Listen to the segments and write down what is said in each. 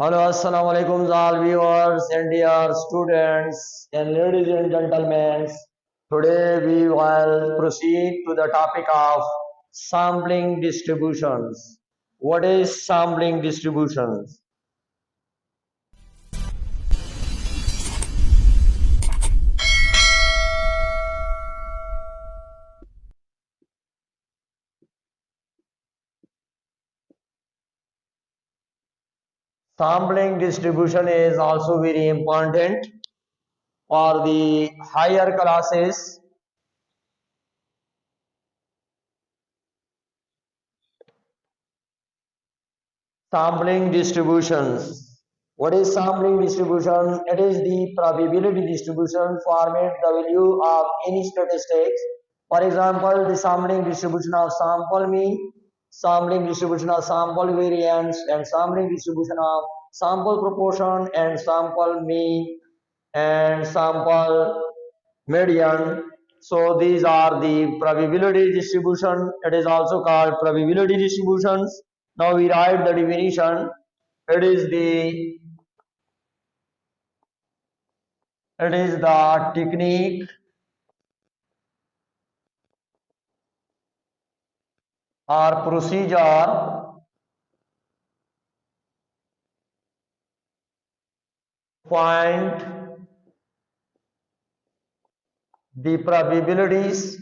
Hello, assalamu alaikum, all viewers and dear students and ladies and gentlemen. Today we will proceed to the topic of sampling distributions. What is sampling distributions? Sampling distribution is also very important for the higher classes. Sampling distributions. What is sampling distribution? It is the probability distribution format W of any statistics. For example, the sampling distribution of sample mean, sampling distribution of sample variance, and sampling distribution of sample proportion and sample mean and sample median. So these are the probability distribution. It is also called probability distributions. Now we write the definition. It is the technique or procedure find the probabilities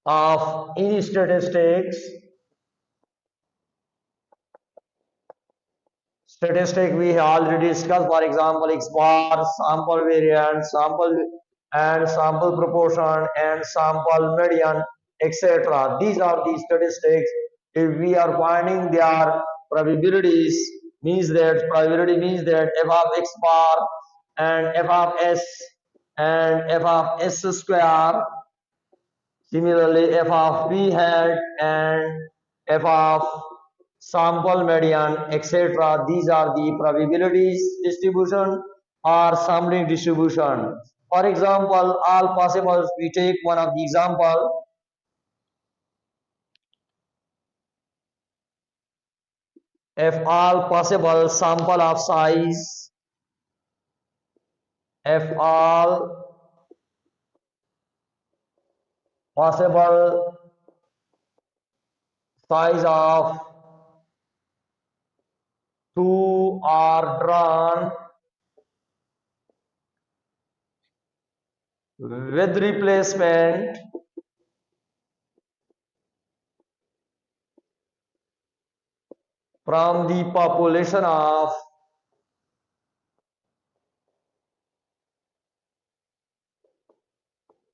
of any statistics. Statistic we have already discussed, for example, X bar, sample variance, sample proportion and sample median, etc. These are the statistics. If we are finding their probabilities, probability means that f of x bar and f of s and f of s square. Similarly, f of p hat and f of sample median, etc. These are the probabilities distribution or sampling distribution. For example, all possibles, we take one of the example. If all possible sample of size, if all possible size of two are drawn with replacement from the population of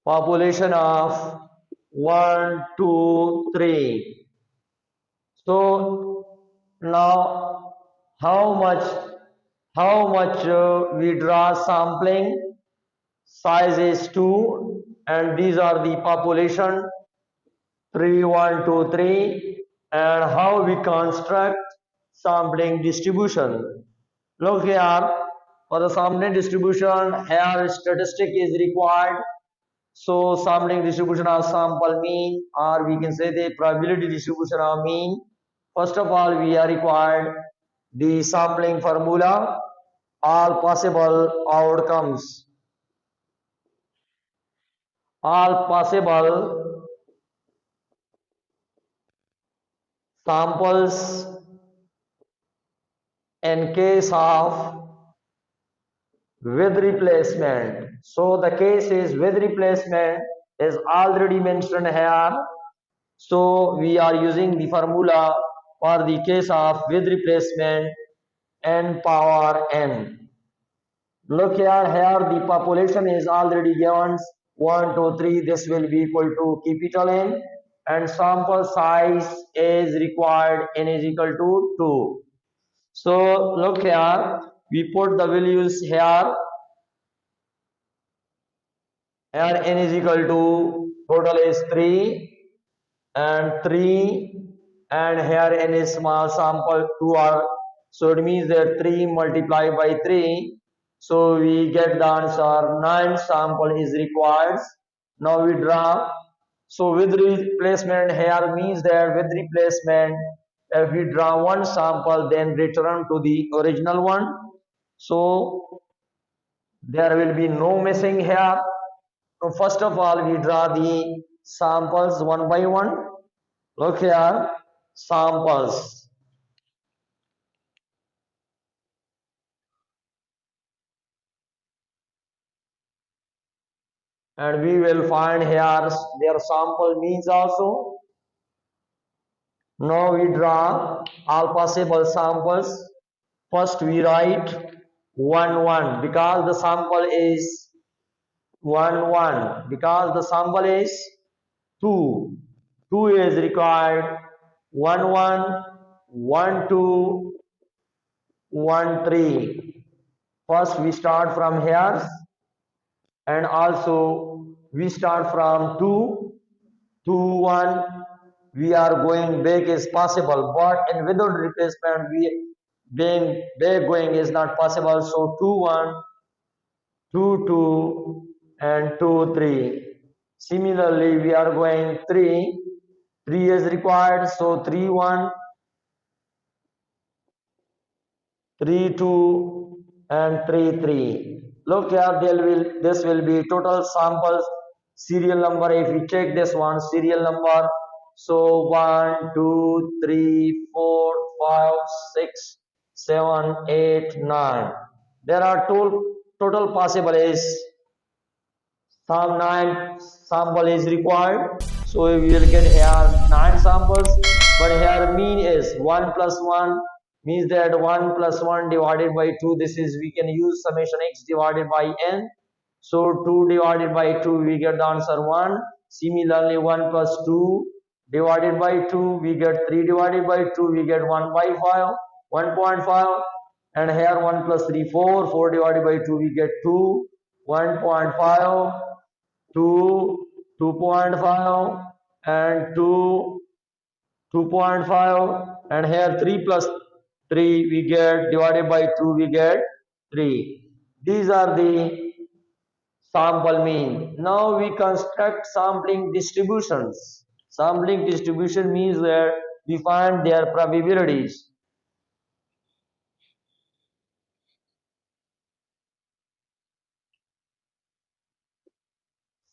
1, 2, 3. So now how much we draw sampling size is 2 and these are the population 3, 1, 2, 3, and how we construct sampling distribution. Look here, for the sampling distribution here statistic is required. So sampling distribution of sample mean, or we can say the probability distribution of mean. First of all, we are required the sampling formula, all possible outcomes, all possible samples in case of with replacement. So the case is with replacement is already mentioned here. So we are using the formula for the case of with replacement n power n. Look here the population is already given 1, 2, 3. This will be equal to capital N, and sample size is required n is equal to 2. So look here, we put the values here. Here n is equal to total is 3 and 3, and here n is small sample 2 are, so it means that 3 multiplied by 3, so we get the answer 9 sample is required. Now we draw So with replacement here means that with replacement, if we draw one sample, then return to the original one. So there will be no missing here. So first of all, we draw the samples one by one. Look here, samples. And we will find here their sample means also. Now we draw all possible samples. First we write 1 1 because the sample is 1 1 because the sample is 2. 2 is required. 1 1 1 2 1 3. First we start from here and also we start from 2 2 1. We are going back is possible, but in without replacement we being back going is not possible. So 2 1 2 2 and 2 3. Similarly we are going 3 3 is required, so 3 1 3 2 and 3 3. Look here, this will be total samples serial number. If we check this one serial number, so 1 2 3 4 5 6 7 8 9. There are total possible is some 9 sample is required, so we will get here 9 samples, but here mean is 1 plus 1 means that 1 plus 1 divided by 2, this is we can use summation x divided by n, so 2 divided by 2 we get the answer 1. Similarly 1 plus 2 divided by 2 we get 3 divided by 2 we get 1 by 5 1.5, and here 1 plus 3 4 4 divided by 2 we get 2 1.5 2 2.5 and 2 2.5, and here 3 plus 3 we get divided by 2 we get 3. These are the sample mean. Now we construct sampling distributions. Sampling distribution means that we find their probabilities.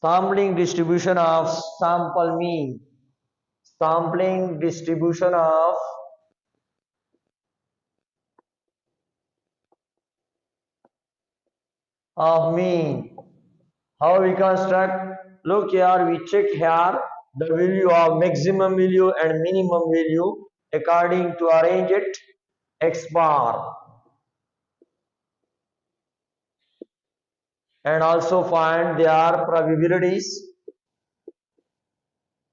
Sampling distribution of sample mean. Sampling distribution of mean. How we construct? Look here, we check here the value of maximum value and minimum value according to arrange it x bar, and also find their probabilities.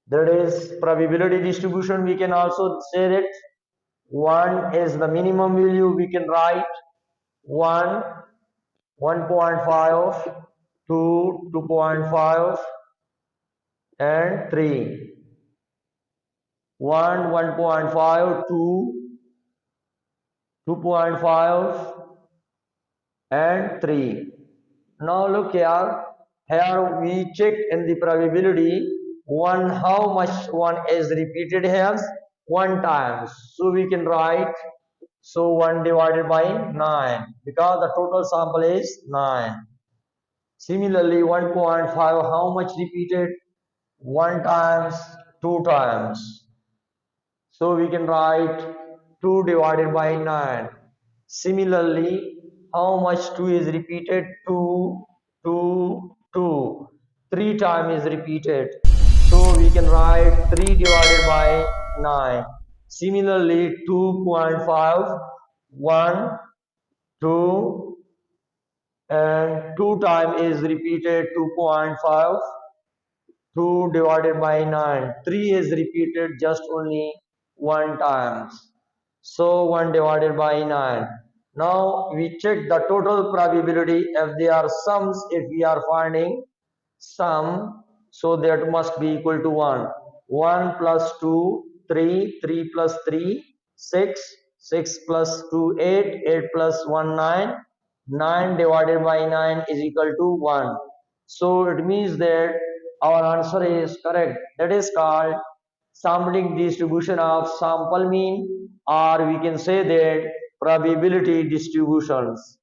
That is probability distribution. We can also say that 1 is the minimum value. We can write 1 1.5 2 2.5 and 3 1 1.5 2 2.5 and 3. Now look here. Here we check in the probability 1 how much 1 is repeated here 1 times. So we can write, so 1 divided by 9 because the total sample is 9. Similarly 1.5 how much repeated 1 times 2 times. So we can write 2 divided by 9. Similarly, how much 2 is repeated? 2, 2, 2. 3 times is repeated. So we can write 3 divided by 9. Similarly, 2.5, 1, 2, and 2 times is repeated 2.5. 2 divided by 9. 3 is repeated just only 1 times. So 1 divided by 9. Now we check the total probability if they are sums. If we are finding sum, so that must be equal to 1. 1 plus 2, 3, 3 plus 3, 6, 6 plus 2, 8, 8 plus 1, 9. 9 divided by 9 is equal to 1. So it means that Our answer is correct. That is called sampling distribution of sample mean, or we can say that probability distributions.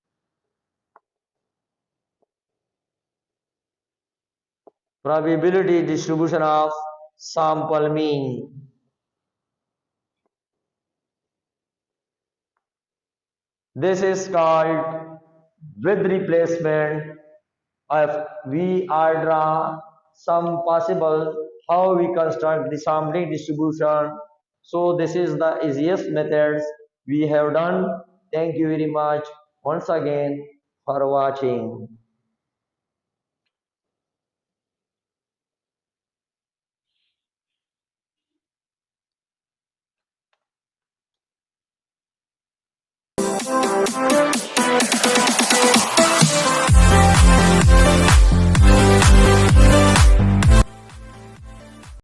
Probability distribution of sample mean. This is called with replacement. If we are draw some possible how we construct the sampling distribution. So this is the easiest methods we have done. Thank you very much once again for watching.